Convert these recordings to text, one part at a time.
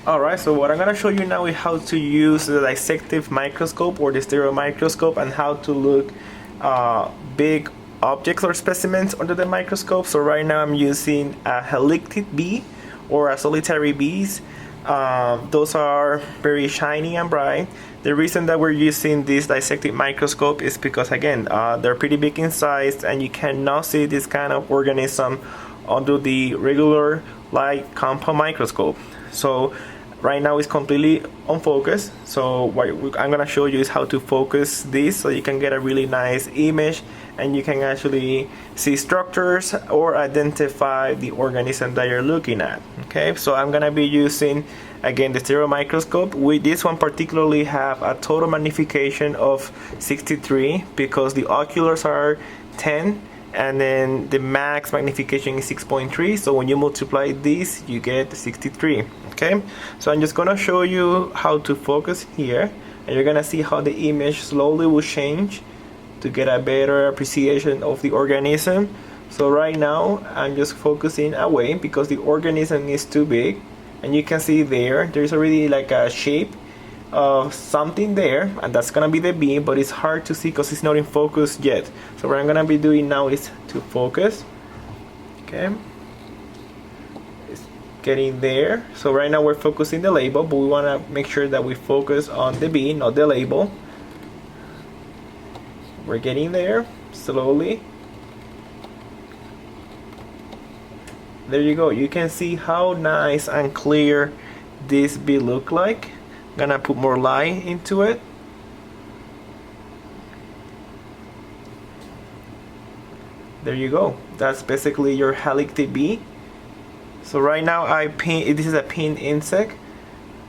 Alright, so what I'm gonna show you now is how to use the dissective microscope or the stereo microscope, and how to look big objects or specimens under the microscope. So right now I'm using a helictid bee or a solitary bees. Those are very shiny and bright. The reason that we're using this dissective microscope is because, again, they're pretty big in size, and you cannot see this kind of organism under the regular light compound microscope. So right now it's completely unfocused. So what I'm gonna show you is how to focus this so you can get a really nice image, and you can actually see structures or identify the organism that you're looking at. Okay, so I'm gonna be using, again, the stereo microscope. With this one particularly have a total magnification of 63 because the oculars are 10, and then the max magnification is 6.3. So when you multiply this, you get 63. Okay, so I'm just gonna show you how to focus here, and you're gonna see how the image slowly will change to get a better appreciation of the organism. So right now I'm just focusing away because the organism is too big, and you can see there's already like a shape of something there, and that's gonna be the beam, but it's hard to see because it's not in focus yet. So what I'm gonna be doing now is to focus. Okay, it's getting there. So right now we're focusing the label, but we want to make sure that we focus on the beam, not the label. We're getting there slowly. There you go. You can see how nice and clear this bee look like. Gonna put more light into it. There you go. That's basically your helictid bee. So right now this is a pin insect,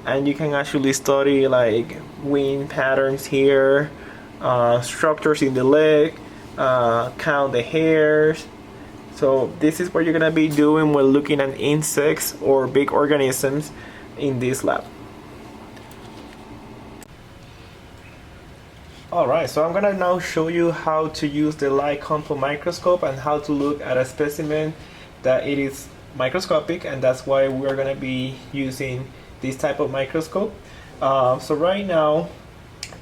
and you can actually study like wing patterns here, structures in the leg, count the hairs. So this is what you're gonna be doing when looking at insects or big organisms in this lab. Alright, so I'm gonna now show you how to use the light compound microscope and how to look at a specimen that it is microscopic, and that's why we're gonna be using this type of microscope. So right now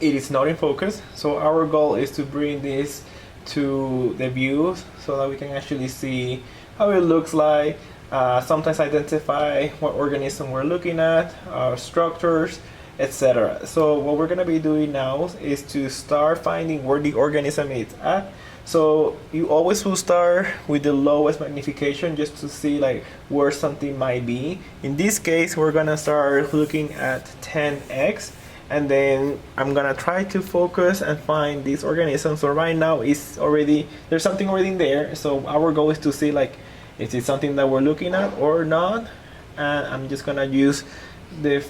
it is not in focus, so our goal is to bring this to the view so that we can actually see how it looks like, sometimes identify what organism we're looking at, structures, etc. So what we're gonna be doing now is to start finding where the organism is at. So you always will start with the lowest magnification just to see like where something might be. In this case, we're gonna start looking at 10x, and then I'm gonna try to focus and find this organism. So right now there's something already in there. So our goal is to see like, is it something that we're looking at or not? And I'm just gonna use the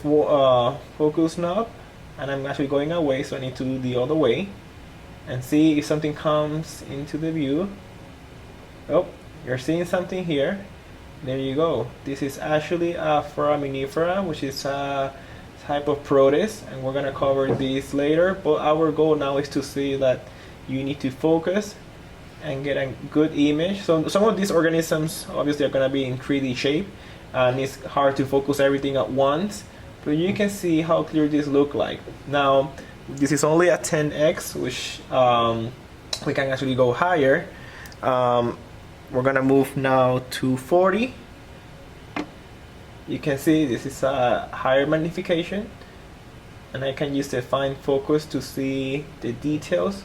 focus knob, and I'm actually going away, so I need to do the other way and see if something comes into the view. Oh, you're seeing something here. There you go. This is actually a foraminifera, which is a type of protist, and we're gonna cover this later, but our goal now is to see that you need to focus and get a good image. So some of these organisms obviously are gonna be in 3D shape, and it's hard to focus everything at once, but you can see how clear this look like. Now this is only at 10x, which we can actually go higher. We're gonna move now to 40. You can see this is a higher magnification, and I can use the fine focus to see the details.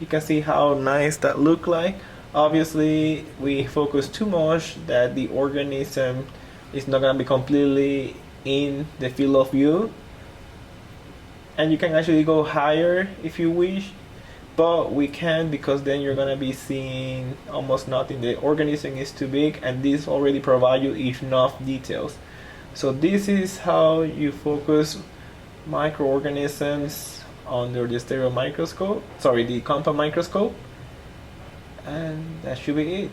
You can see how nice that look like. Obviously we focus too much that the organism is not going to be completely in the field of view, and you can actually go higher if you wish, but we can't because then you're going to be seeing almost nothing. The organism is too big, and this already provides you enough details. So this is how you focus microorganisms under the stereo microscope, sorry, the compound microscope, and that should be it.